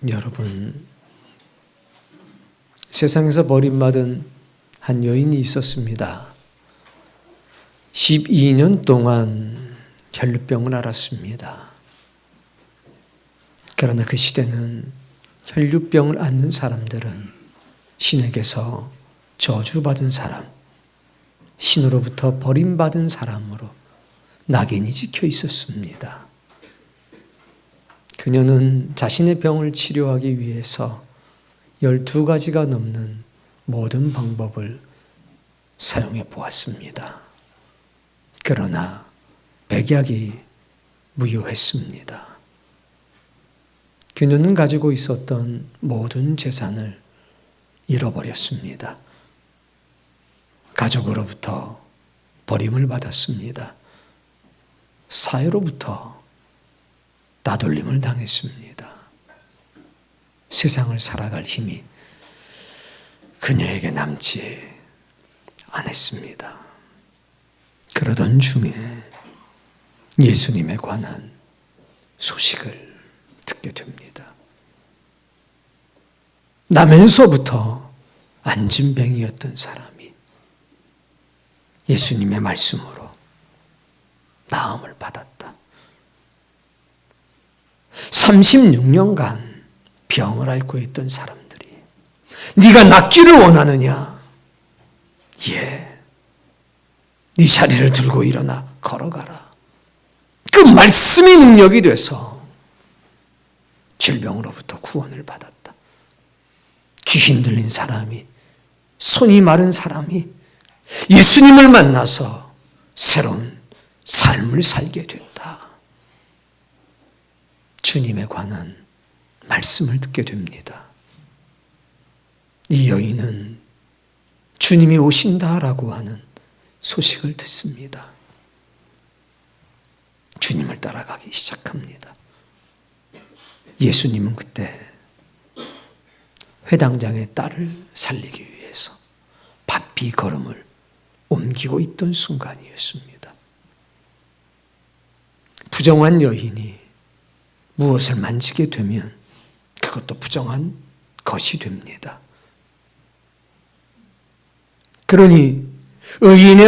여러분, 세상에서 버림받은 한 여인이 있었습니다. 12년 동안 혈루병을 앓았습니다. 그러나 그 시대는 혈루병을 앓는 사람들은 신에게서 저주받은 사람, 신으로부터 버림받은 사람으로 낙인이 찍혀 있었습니다. 그녀는 자신의 병을 치료하기 위해서 12가지가 넘는 모든 방법을 사용해 보았습니다. 그러나 백약이 무효했습니다. 그녀는 가지고 있었던 모든 재산을 잃어버렸습니다. 가족으로부터 버림을 받았습니다. 사회로부터 따돌림을 당했습니다. 세상을 살아갈 힘이 그녀에게 남지 않았습니다. 그러던 중에 예수님에 관한 소식을 듣게 됩니다. 나면서부터 안진뱅이였던 사람이 예수님의 말씀으로 나음을 받았다. 36년간 병을 앓고 있던 사람들이 네가 낫기를 원하느냐? 예. 네 자리를 들고 일어나 걸어가라. 그 말씀이 능력이 돼서 질병으로부터 구원을 받았다. 귀 흔들린 사람이, 손이 마른 사람이 예수님을 만나서 새로운 삶을 살게 됐다. 주님에 관한 말씀을 듣게 됩니다. 이 여인은 주님이 오신다라고 하는 소식을 듣습니다. 주님을 따라가기 시작합니다. 예수님은 그때 회당장의 딸을 살리기 위해서 바삐 걸음을 옮기고 있던 순간이었습니다. 부정한 여인이 무엇을 만지게 되면 그것도 부정한 것이 됩니다. 그러니 의인의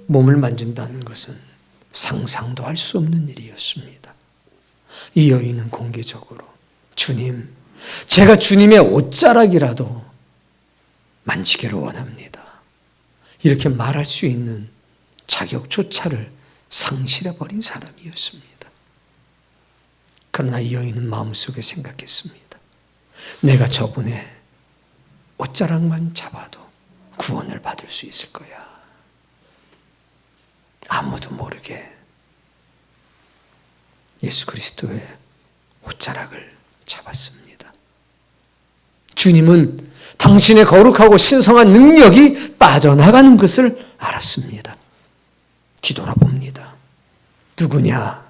몸을 만진다는 것은 상상도 할 수 없는 일이었습니다. 이 여인은 공개적으로 주님, 제가 주님의 옷자락이라도 만지기를 원합니다. 이렇게 말할 수 있는 자격조차를 상실해버린 사람이었습니다. 그러나 이 여인은 마음속에 생각했습니다. 내가 저분의 옷자락만 잡아도 구원을 받을 수 있을 거야. 아무도 모르게 예수 그리스도의 옷자락을 잡았습니다. 주님은 당신의 거룩하고 신성한 능력이 빠져나가는 것을 알았습니다. 뒤돌아봅니다. 누구냐?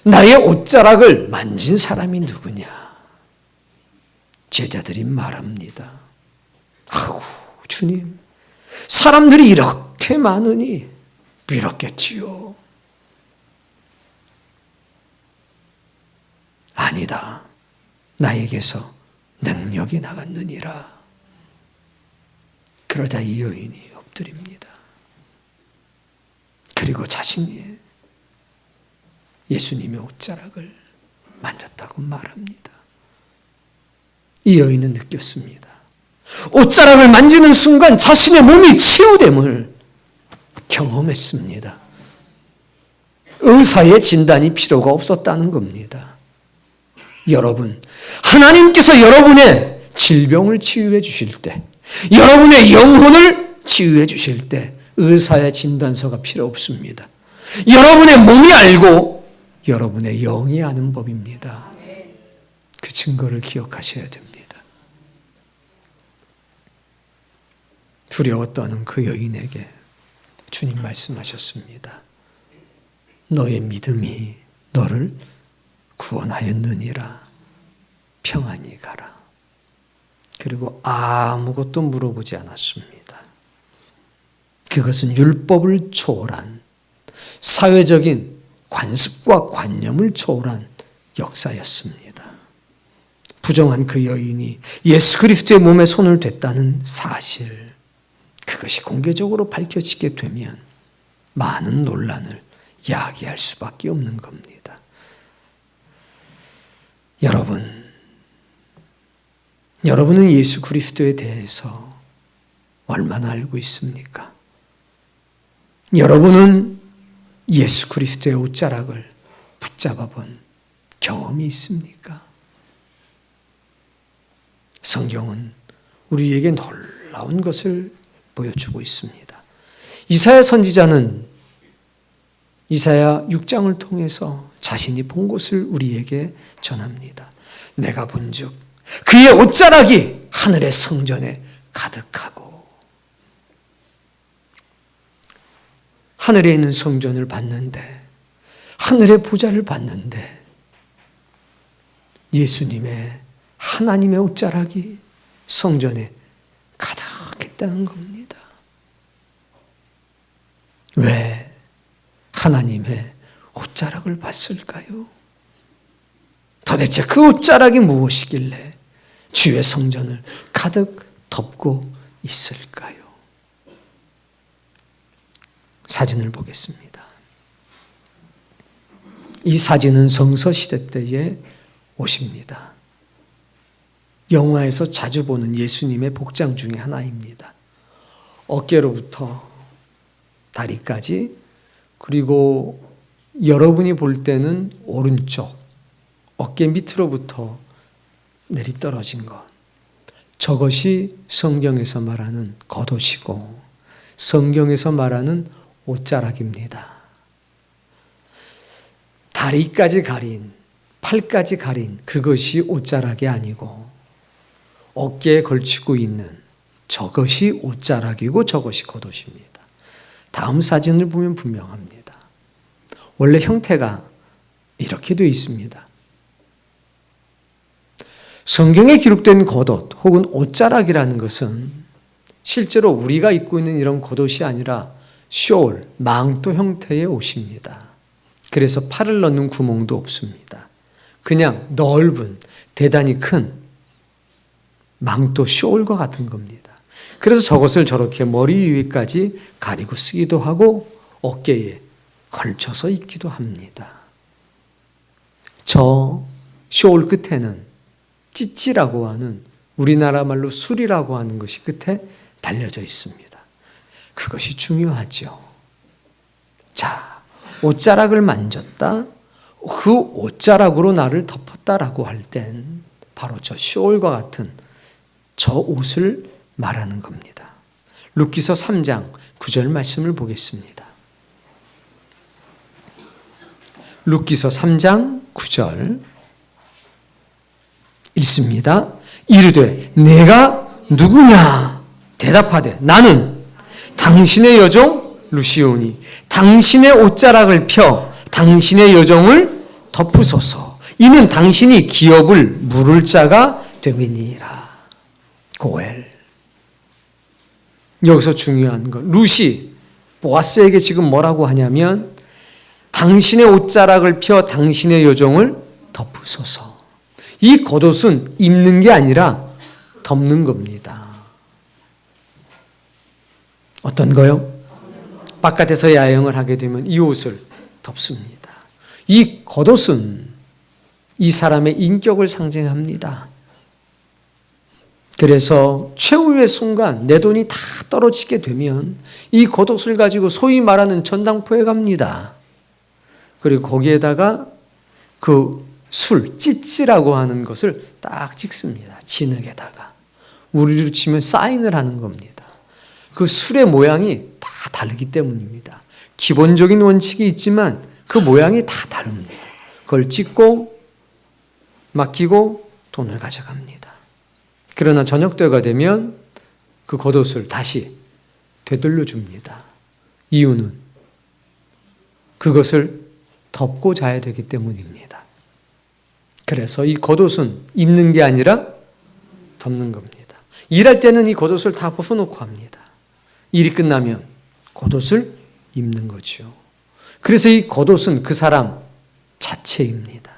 나의 옷자락을 만진 사람이 누구냐? 제자들이 말합니다. 아이고, 주님, 사람들이 이렇게 많으니 빌었겠지요. 아니다. 나에게서 능력이 나갔느니라. 그러자 이 여인이 엎드립니다. 그리고 자신이 예수님의 옷자락을 만졌다고 말합니다. 이 여인은 느꼈습니다. 옷자락을 만지는 순간 자신의 몸이 치유됨을 경험했습니다. 의사의 진단이 필요가 없었다는 겁니다. 여러분, 하나님께서 여러분의 질병을 치유해 주실 때, 여러분의 영혼을 치유해 주실 때 의사의 진단서가 필요 없습니다. 여러분의 몸이 알고 여러분의 영이 아는 법입니다. 그 증거를 기억하셔야 됩니다. 두려워 떠는 그 여인에게 주님 말씀하셨습니다. 너의 믿음이 너를 구원하였느니라. 평안히 가라. 그리고 아무것도 물어보지 않았습니다. 그것은 율법을 초월한 사회적인 관습과 관념을 초월한 역사였습니다. 부정한 그 여인이 예수 그리스도의 몸에 손을 댔다는 사실, 그것이 공개적으로 밝혀지게 되면 많은 논란을 야기할 수밖에 없는 겁니다. 여러분은 예수 그리스도에 대해서 얼마나 알고 있습니까? 여러분은 예수 그리스도의 옷자락을 붙잡아 본 경험이 있습니까? 성경은 우리에게 놀라운 것을 보여주고 있습니다. 이사야 선지자는 이사야 6장을 통해서 자신이 본 것을 우리에게 전합니다. 내가 본즉 그의 옷자락이 하늘의 성전에 가득하고, 하늘에 있는 성전을 봤는데, 하늘의 보좌를 봤는데 예수님의 하나님의 옷자락이 성전에 가득했다는 겁니다. 왜 하나님의 옷자락을 봤을까요? 도대체 그 옷자락이 무엇이길래 주의 성전을 가득 덮고 있을까요? 사진을 보겠습니다. 이 사진은 성서시대 때의 옷입니다. 영화에서 자주 보는 예수님의 복장 중에 하나입니다. 어깨로부터 다리까지, 그리고 여러분이 볼 때는 오른쪽 어깨 밑으로부터 내리떨어진 것, 저것이 성경에서 말하는 겉옷이고 성경에서 말하는 옷자락입니다. 다리까지 가린, 팔까지 가린 그것이 옷자락이 아니고 어깨에 걸치고 있는 저것이 옷자락이고 저것이 겉옷입니다. 다음 사진을 보면 분명합니다. 원래 형태가 이렇게 되어 있습니다. 성경에 기록된 겉옷 혹은 옷자락이라는 것은 실제로 우리가 입고 있는 이런 겉옷이 아니라 숄, 망토 형태의 옷입니다. 그래서 팔을 넣는 구멍도 없습니다. 그냥 넓은, 대단히 큰 망토 숄과 같은 겁니다. 그래서 저것을 저렇게 머리 위까지 가리고 쓰기도 하고 어깨에 걸쳐서 입기도 합니다. 저 숄 끝에는 찌찌라고 하는, 우리나라 말로 술이라고 하는 것이 끝에 달려져 있습니다. 그것이 중요하죠. 자, 옷자락을 만졌다, 그 옷자락으로 나를 덮었다라고 할 땐 바로 저 숄과 같은 저 옷을 말하는 겁니다. 룻기서 3장 9절 말씀을 보겠습니다. 룻기서 3장 9절 읽습니다. 이르되 내가 누구냐? 대답하되 나는 당신의 여종 루시오니 당신의 옷자락을 펴 당신의 여종을 덮으소서. 이는 당신이 기업을 물을 자가 됨이니라. 고엘. 여기서 중요한 건 루시, 보아스에게 지금 뭐라고 하냐면 당신의 옷자락을 펴 당신의 여종을 덮으소서. 이 겉옷은 입는 게 아니라 덮는 겁니다. 어떤 거요? 바깥에서 야영을 하게 되면 이 옷을 덮습니다. 이 겉옷은 이 사람의 인격을 상징합니다. 그래서 최후의 순간 내 돈이 다 떨어지게 되면 이 겉옷을 가지고 소위 말하는 전당포에 갑니다. 그리고 거기에다가 그 술, 찌찌라고 하는 것을 딱 찍습니다. 진흙에다가. 우리로 치면 사인을 하는 겁니다. 그 술의 모양이 다 다르기 때문입니다. 기본적인 원칙이 있지만 그 모양이 다 다릅니다. 그걸 찍고 맡기고 돈을 가져갑니다. 그러나 저녁 때가 되면 그 겉옷을 다시 되돌려 줍니다. 이유는 그것을 덮고 자야 되기 때문입니다. 그래서 이 겉옷은 입는 게 아니라 덮는 겁니다. 일할 때는 이 겉옷을 다 벗어놓고 합니다. 일이 끝나면 겉옷을 입는 거죠. 그래서 이 겉옷은 그 사람 자체입니다.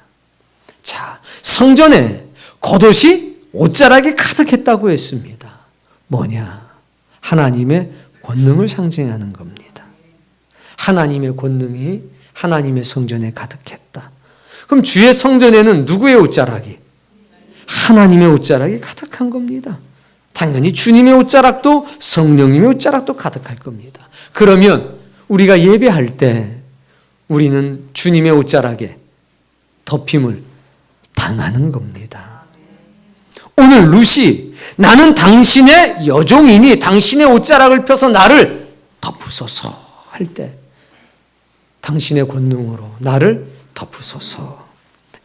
자, 성전에 겉옷이 옷자락이 가득했다고 했습니다. 뭐냐? 하나님의 권능을 상징하는 겁니다. 하나님의 권능이 하나님의 성전에 가득했다. 그럼 주의 성전에는 누구의 옷자락이? 하나님의 옷자락이 가득한 겁니다. 당연히 주님의 옷자락도 성령님의 옷자락도 가득할 겁니다. 그러면 우리가 예배할 때 우리는 주님의 옷자락에 덮임을 당하는 겁니다. 오늘 룻이 나는 당신의 여종이니 당신의 옷자락을 펴서 나를 덮으소서 할 때 당신의 권능으로 나를 덮으소서.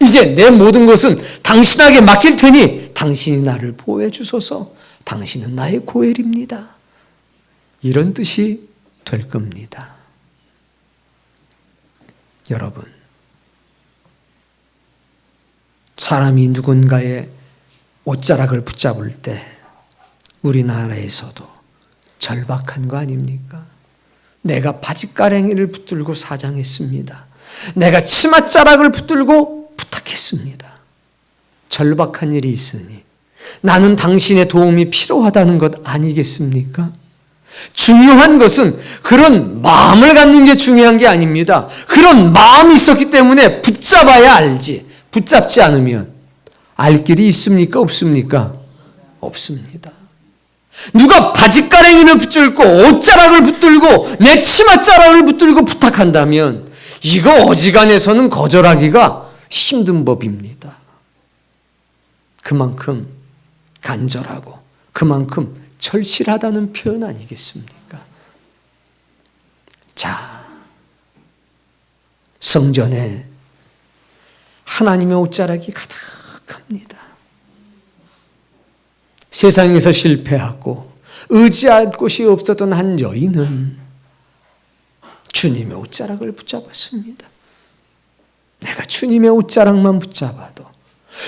이제 내 모든 것은 당신에게 맡길 테니 당신이 나를 보호해 주소서. 당신은 나의 고엘입니다. 이런 뜻이 될 겁니다. 여러분, 사람이 누군가의 옷자락을 붙잡을 때 우리나라에서도 절박한 거 아닙니까? 내가 바지가랭이를 붙들고 사장했습니다. 내가 치맛자락을 붙들고 부탁했습니다. 절박한 일이 있으니 나는 당신의 도움이 필요하다는 것 아니겠습니까? 중요한 것은 그런 마음을 갖는 게 중요한 게 아닙니다. 그런 마음이 있었기 때문에 붙잡아야 알지. 붙잡지 않으면 알 길이 있습니까? 없습니까? 없습니다. 누가 바지가랭이를 붙들고 옷자락을 붙들고 내 치맛자락을 붙들고 부탁한다면 이거 어지간해서는 거절하기가 힘든 법입니다. 그만큼 간절하고 그만큼 절실하다는 표현 아니겠습니까? 자, 성전에 하나님의 옷자락이 가득합니다. 세상에서 실패하고 의지할 곳이 없었던 한 여인은 주님의 옷자락을 붙잡았습니다. 내가 주님의 옷자락만 붙잡아도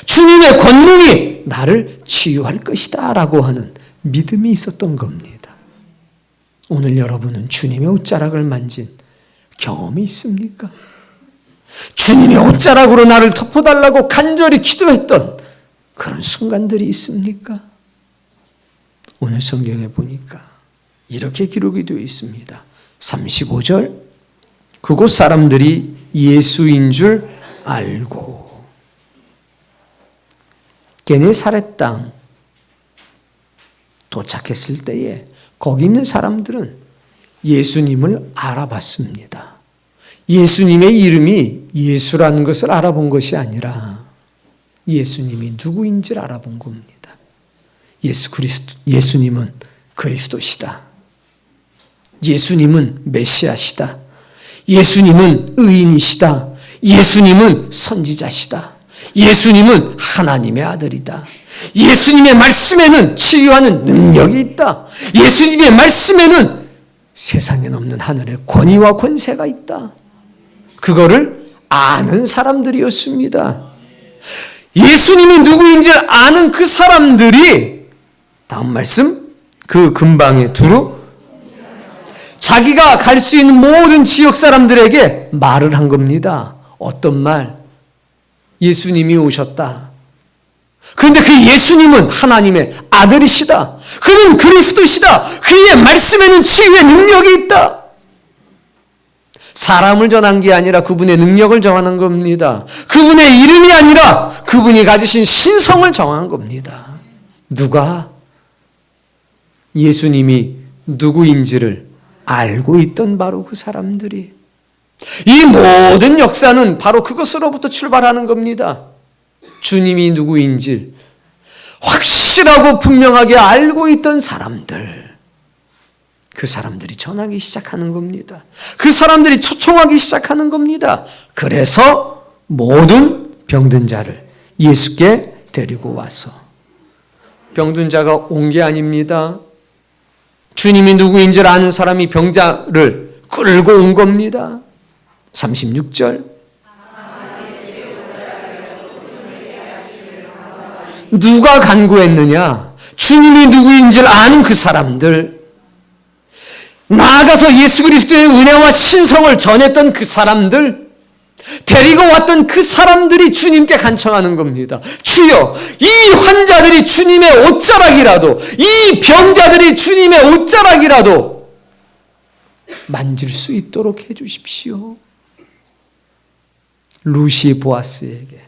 주님의 권능이 나를 치유할 것이다 라고 하는 믿음이 있었던 겁니다. 오늘 여러분은 주님의 옷자락을 만진 경험이 있습니까? 주님의 옷자락으로 나를 덮어달라고 간절히 기도했던 그런 순간들이 있습니까? 오늘 성경에 보니까 이렇게 기록이 되어 있습니다. 35절, 그곳 사람들이 예수인 줄 알고 게네사렛 땅 도착했을 때에 거기 있는 사람들은 예수님을 알아봤습니다. 예수님의 이름이 예수라는 것을 알아본 것이 아니라 예수님이 누구인지를 알아본 겁니다. 예수님은 그리스도시다. 예수님은 메시아시다. 예수님은 의인이시다. 예수님은 선지자시다. 예수님은 하나님의 아들이다. 예수님의 말씀에는 치유하는 능력이 있다. 예수님의 말씀에는 세상에 없는 하늘의 권위와 권세가 있다. 그거를 아는 사람들이었습니다. 예수님이 누구인지를 아는 그 사람들이 다음 말씀 그 근방에 두루 자기가 갈 수 있는 모든 지역 사람들에게 말을 한 겁니다. 어떤 말? 예수님이 오셨다. 그런데 그 예수님은 하나님의 아들이시다. 그는 그리스도시다. 그의 말씀에는 치유의 능력이 있다. 사람을 전한 게 아니라 그분의 능력을 정하는 겁니다. 그분의 이름이 아니라 그분이 가지신 신성을 정한 겁니다. 누가 예수님이 누구인지를 알고 있던 바로 그 사람들이, 이 모든 역사는 바로 그것으로부터 출발하는 겁니다. 주님이 누구인지 확실하고 분명하게 알고 있던 사람들, 그 사람들이 전하기 시작하는 겁니다. 그 사람들이 초청하기 시작하는 겁니다. 그래서 모든 병든 자를 예수께 데리고 와서, 병든 자가 온 게 아닙니다. 주님이 누구인지를 아는 사람이 병자를 끌고 온 겁니다. 36절. 누가 간구했느냐? 주님이 누구인지를 아는 그 사람들, 나아가서 예수 그리스도의 은혜와 신성을 전했던 그 사람들, 데리고 왔던 그 사람들이 주님께 간청하는 겁니다. 주여, 이 환자들이 주님의 옷자락이라도, 이 병자들이 주님의 옷자락이라도 만질 수 있도록 해주십시오. 루시 보아스에게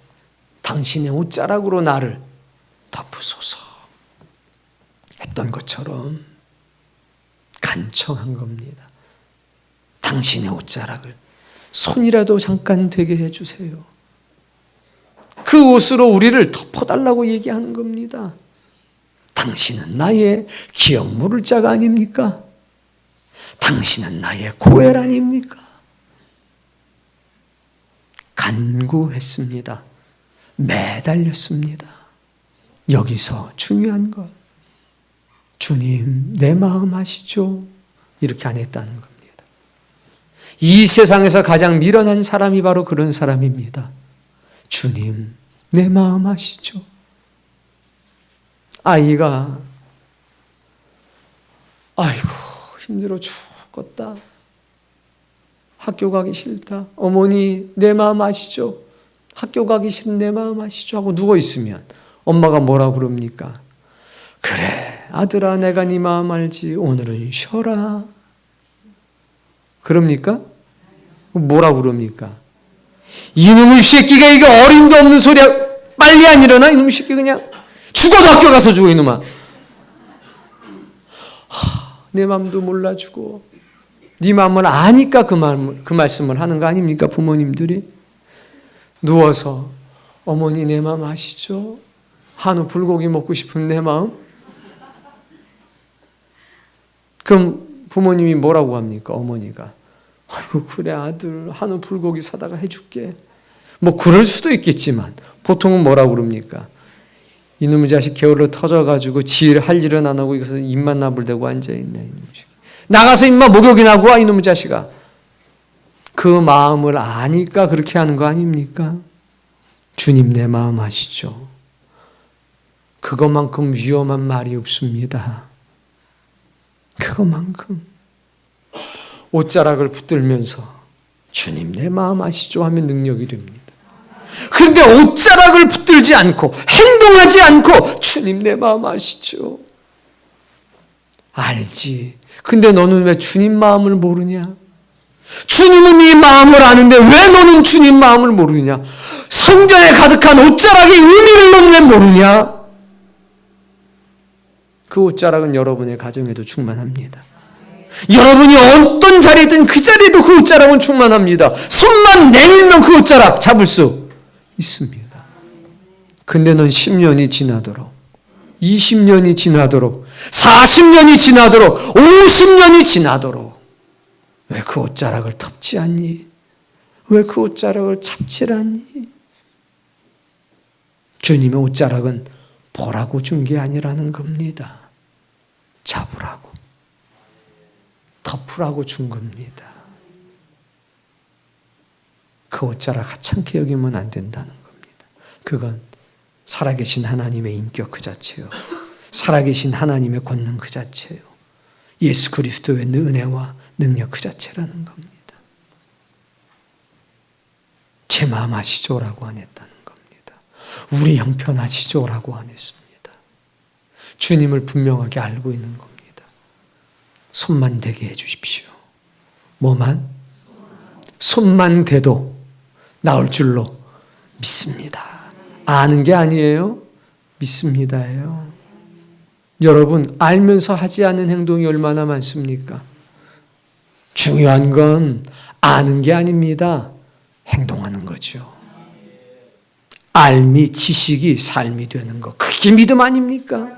당신의 옷자락으로 나를 덮으소서 했던 것처럼 간청한 겁니다. 당신의 옷자락을 손이라도 잠깐 되게 해주세요. 그 옷으로 우리를 덮어달라고 얘기하는 겁니다. 당신은 나의 기억 물을 자가 아닙니까? 당신은 나의 고엘 아닙니까? 간구했습니다. 매달렸습니다. 여기서 중요한 것, 주님 내 마음 아시죠? 이렇게 안 했다는 겁니다. 이 세상에서 가장 미련한 사람이 바로 그런 사람입니다. 주님 내 마음 아시죠? 아이가 아이고 힘들어 죽겠다, 학교 가기 싫다, 어머니 내 마음 아시죠? 학교 가기 싫은 내 마음 아시죠? 하고 누워있으면 엄마가 뭐라 그럽니까? 그래 아들아 내가 네 마음 알지, 오늘은 쉬어라. 그럽니까? 뭐라 그럽니까? 이놈의 새끼가 이거 어림도 없는 소리야. 빨리 안 일어나? 이놈의 새끼 그냥 죽어도 학교 가서 죽어 이놈아. 내 마음도 몰라주고 네 마음을 아니까 그 말씀을 하는 거 아닙니까? 부모님들이 누워서 어머니 내 마음 아시죠? 한우 불고기 먹고 싶은 내 마음? 그럼 부모님이 뭐라고 합니까? 어머니가 아이고 그래 아들 한우 불고기 사다가 해줄게. 뭐 그럴 수도 있겠지만 보통은 뭐라고 그럽니까? 이놈의 자식 게을러 터져가지고 할 일은 안 하고 이것은 입만 나불대고 앉아있네. 이놈의 자식. 나가서 입만 목욕이나 하고 와 이놈의 자식아. 그 마음을 아니까 그렇게 하는 거 아닙니까? 주님 내 마음 아시죠? 그것만큼 위험한 말이 없습니다. 그것만큼. 옷자락을 붙들면서 주님 내 마음 아시죠? 하면 능력이 됩니다. 그런데 옷자락을 붙들지 않고 행동하지 않고 주님 내 마음 아시죠? 알지. 근데 너는 왜 주님 마음을 모르냐? 주님은 네 마음을 아는데 왜 너는 주님 마음을 모르냐? 성전에 가득한 옷자락의 의미를 넌 왜 모르냐? 그 옷자락은 여러분의 가정에도 충만합니다. 여러분이 어떤 자리든 그 자리에도 그 옷자락은 충만합니다. 손만 내밀면 그 옷자락 잡을 수 있습니다. 근데 넌 10년이 지나도록, 20년이 지나도록, 40년이 지나도록, 50년이 지나도록 왜 그 옷자락을 덮지 않니? 왜 그 옷자락을 잡지 않니? 주님의 옷자락은 보라고 준 게 아니라는 겁니다. 잡으라고, 덮으라고 준 겁니다. 그 옷자락 하찮게 여기면 안 된다는 겁니다. 그건 살아계신 하나님의 인격 그 자체요. 살아계신 하나님의 권능 그 자체요. 예수 그리스도의 은혜와 능력 그 자체라는 겁니다. 제 마음 아시죠라고 안 했다는 겁니다. 우리 형편 아시죠라고 안 했습니다. 주님을 분명하게 알고 있는 겁니다. 손만 대게 해주십시오. 뭐만? 손만 대도 나올 줄로 믿습니다. 아는 게 아니에요. 믿습니다예요. 여러분 알면서 하지 않는 행동이 얼마나 많습니까? 중요한 건 아는 게 아닙니다. 행동하는 거죠. 알미 지식이 삶이 되는 것. 그게 믿음 아닙니까?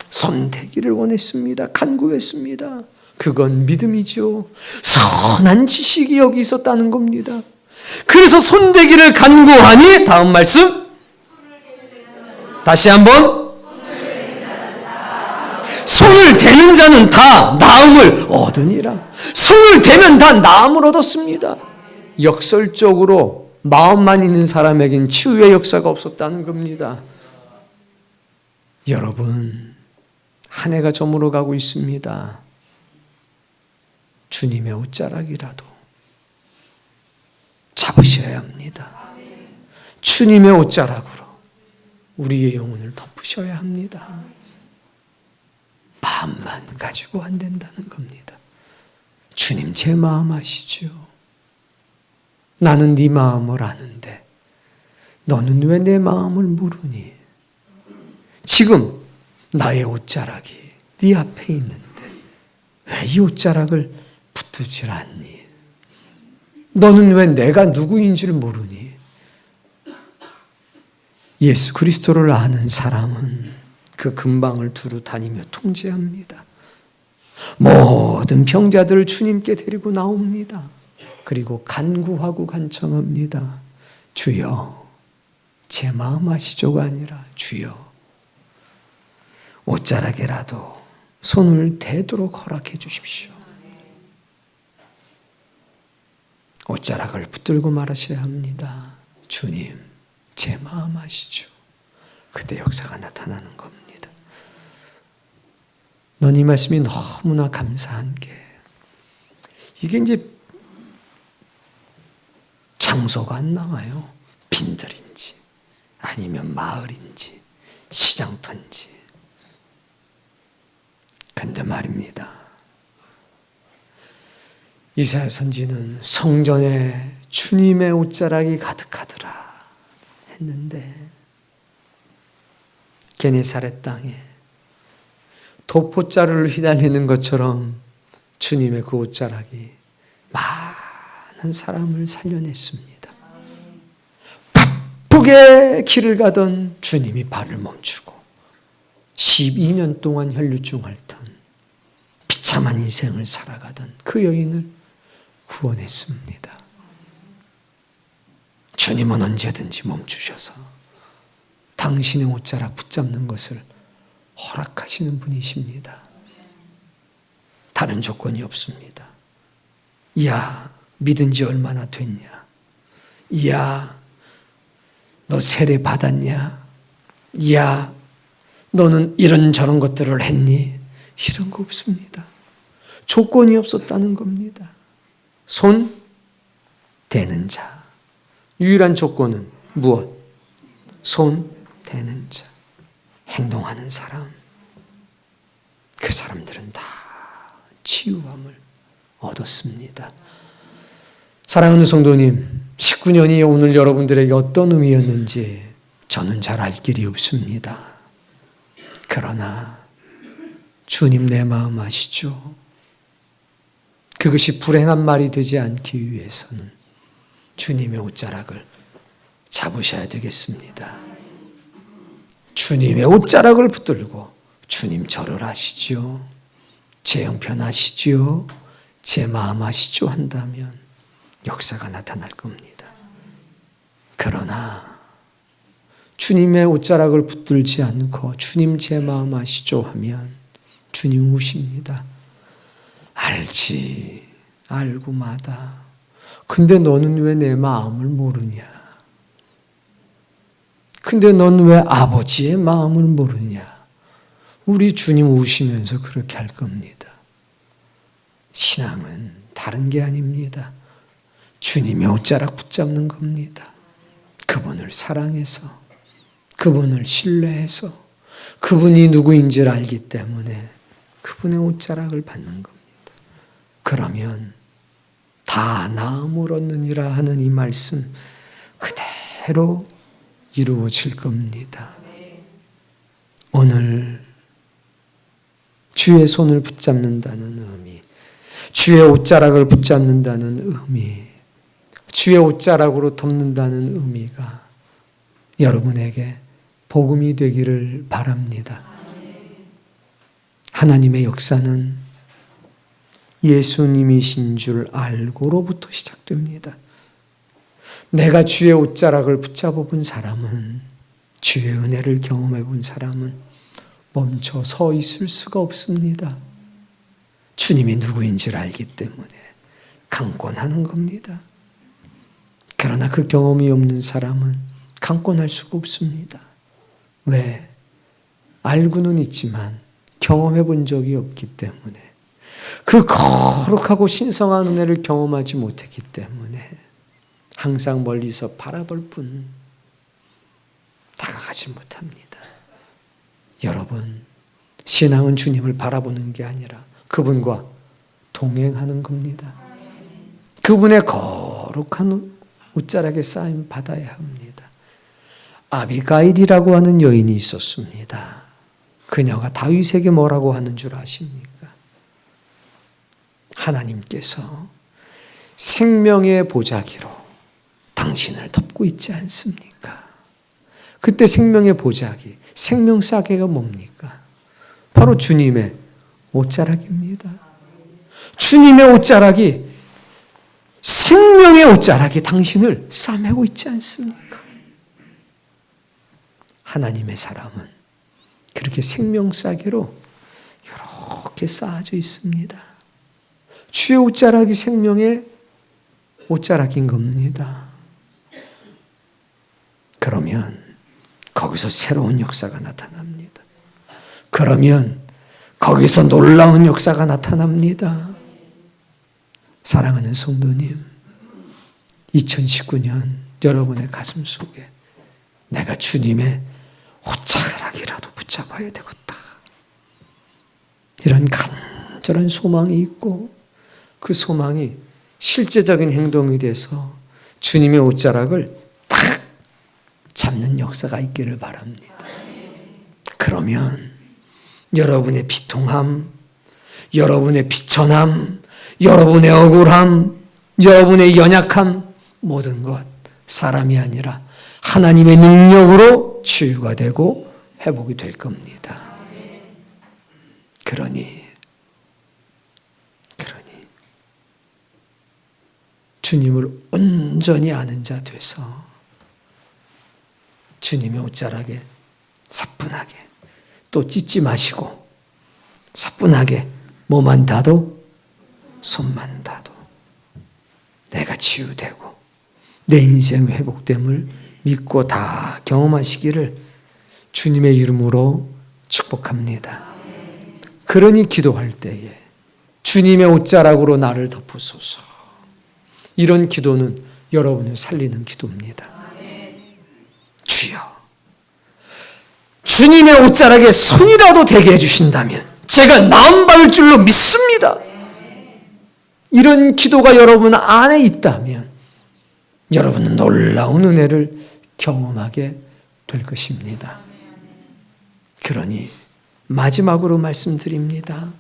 손대기를 원했습니다. 간구했습니다. 그건 믿음이죠. 선한 지식이 여기 있었다는 겁니다. 그래서 손대기를 간구하니 다음 말씀 다시 한번 손을 대는 자는 다 나음을 얻으니라. 손을 대면 다 나음을 얻었습니다. 역설적으로 마음만 있는 사람에겐 치유의 역사가 없었다는 겁니다. 여러분 한 해가 저물어 가고 있습니다. 주님의 옷자락이라도 잡으셔야 합니다. 주님의 옷자락으로 우리의 영혼을 덮으셔야 합니다. 마음만 가지고 안 된다는 겁니다. 주님 제 마음 아시죠? 나는 네 마음을 아는데 너는 왜 내 마음을 모르니? 지금 나의 옷자락이 네 앞에 있는데 왜 이 옷자락을 붙들질 않니? 너는 왜 내가 누구인지를 모르니? 예수 그리스도를 아는 사람은 그 근방을 두루 다니며 통제합니다. 모든 병자들을 주님께 데리고 나옵니다. 그리고 간구하고 간청합니다. 주여, 제 마음 아시죠가 아니라 주여, 옷자락에라도 손을 대도록 허락해 주십시오. 옷자락을 붙들고 말하셔야 합니다. 주님, 제 마음 아시죠? 그때 역사가 나타나는 겁니다. 넌 이 말씀이 너무나 감사한 게 이게 이제 장소가 안 나와요. 빈들인지 아니면 마을인지 시장터인지. 근데 말입니다. 이사야 선지는 성전에 주님의 옷자락이 가득하더라 했는데 게네사렛 땅에 도포자루를 휘날리는 것처럼 주님의 그 옷자락이 많은 사람을 살려냈습니다. 바쁘게 길을 가던 주님이 발을 멈추고 12년 동안 혈류증 앓던 비참한 인생을 살아가던 그 여인을 구원했습니다. 주님은 언제든지 멈추셔서 당신의 옷자락 붙잡는 것을 허락하시는 분이십니다. 다른 조건이 없습니다. 야, 믿은 지 얼마나 됐냐? 야, 너 세례 받았냐? 야, 너는 이런저런 것들을 했니? 이런 거 없습니다. 조건이 없었다는 겁니다. 손 대는 자. 유일한 조건은 무엇? 손 대는 자. 행동하는 사람. 그 사람들은 다 치유함을 얻었습니다. 사랑하는 성도님, 19년이 오늘 여러분들에게 어떤 의미였는지 저는 잘 알 길이 없습니다. 그러나 주님 내 마음 아시죠? 그것이 불행한 말이 되지 않기 위해서는 주님의 옷자락을 잡으셔야 되겠습니다. 주님의 옷자락을 붙들고 주님 저를 아시죠? 제 형편 아시죠? 제 마음 아시죠? 한다면 역사가 나타날 겁니다. 그러나 주님의 옷자락을 붙들지 않고 주님 제 마음 아시죠? 하면 주님 우십니다. 알지, 알고 마다. 근데 너는 왜 내 마음을 모르냐? 근데 넌 왜 아버지의 마음을 모르냐? 우리 주님 우시면서 그렇게 할 겁니다. 신앙은 다른 게 아닙니다. 주님의 옷자락 붙잡는 겁니다. 그분을 사랑해서, 그분을 신뢰해서, 그분이 누구인지를 알기 때문에 그분의 옷자락을 받는 겁니다. 그러면 다 나음을 얻느니라 하는 이 말씀 그대로 이루어질 겁니다. 오늘 주의 손을 붙잡는다는 의미, 주의 옷자락을 붙잡는다는 의미, 주의 옷자락으로 덮는다는 의미가 여러분에게 복음이 되기를 바랍니다. 하나님의 역사는 예수님이신 줄 알고로부터 시작됩니다. 내가 주의 옷자락을 붙잡아 본 사람은, 주의 은혜를 경험해 본 사람은 멈춰 서 있을 수가 없습니다. 주님이 누구인지를 알기 때문에 강권하는 겁니다. 그러나 그 경험이 없는 사람은 강권할 수가 없습니다. 왜? 알고는 있지만 경험해 본 적이 없기 때문에, 그 거룩하고 신성한 은혜를 경험하지 못했기 때문에 항상 멀리서 바라볼 뿐 다가가지 못합니다. 여러분, 신앙은 주님을 바라보는 게 아니라 그분과 동행하는 겁니다. 그분의 거룩한 옷자락에 쌓임 받아야 합니다. 아비가일이라고 하는 여인이 있었습니다. 그녀가 다윗에게 뭐라고 하는 줄 아십니까? 하나님께서 생명의 보자기로 당신을 덮고 있지 않습니까? 그때 생명의 보자기, 생명싸개가 뭡니까? 바로 주님의 옷자락입니다. 주님의 옷자락이, 생명의 옷자락이 당신을 싸매고 있지 않습니까? 하나님의 사람은 그렇게 생명싸개로 이렇게 쌓아져 있습니다. 주의 옷자락이 생명의 옷자락인 겁니다. 그러면 거기서 새로운 역사가 나타납니다. 그러면 거기서 놀라운 역사가 나타납니다. 사랑하는 성도님, 2019년 여러분의 가슴 속에 내가 주님의 옷자락이라도 붙잡아야 되겠다, 이런 간절한 소망이 있고 그 소망이 실제적인 행동이 돼서 주님의 옷자락을 딱 잡는 역사가 있기를 바랍니다. 그러면 여러분의 비통함, 여러분의 비천함, 여러분의 억울함, 여러분의 연약함, 모든 것 사람이 아니라 하나님의 능력으로 치유가 되고 회복이 될 겁니다. 그러니 주님을 온전히 아는 자 돼서 주님의 옷자락에 사뿐하게, 또 찢지 마시고 사뿐하게 뭐만 닿아도, 손만 닿아도 내가 치유되고 내 인생 회복됨을 믿고 다 경험하시기를 주님의 이름으로 축복합니다. 그러니 기도할 때에 주님의 옷자락으로 나를 덮으소서, 이런 기도는 여러분을 살리는 기도입니다. 주여, 주님의 옷자락에 손이라도 대게 해주신다면 제가 나음받을 줄로 믿습니다. 이런 기도가 여러분 안에 있다면 여러분은 놀라운 은혜를 경험하게 될 것입니다. 그러니 마지막으로 말씀드립니다.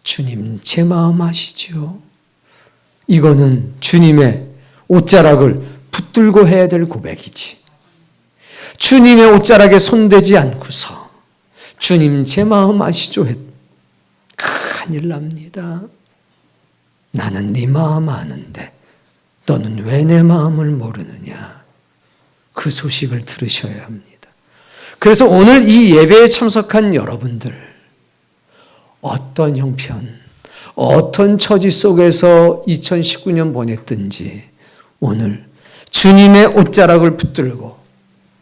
주님, 제 마음 아시죠? 이거는 주님의 옷자락을 붙들고 해야 될 고백이지, 주님의 옷자락에 손대지 않고서 주님 제 마음 아시죠? 큰일 납니다. 나는 네 마음 아는데 너는 왜 내 마음을 모르느냐, 그 소식을 들으셔야 합니다. 그래서 오늘 이 예배에 참석한 여러분들, 어떤 형편, 어떤 처지 속에서 2019년 보냈든지 오늘 주님의 옷자락을 붙들고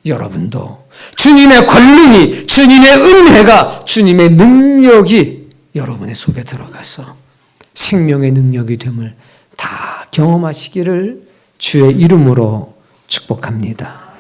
여러분도 주님의 권능이, 주님의 은혜가, 주님의 능력이 여러분의 속에 들어가서 생명의 능력이 됨을 다 경험하시기를 주의 이름으로 축복합니다.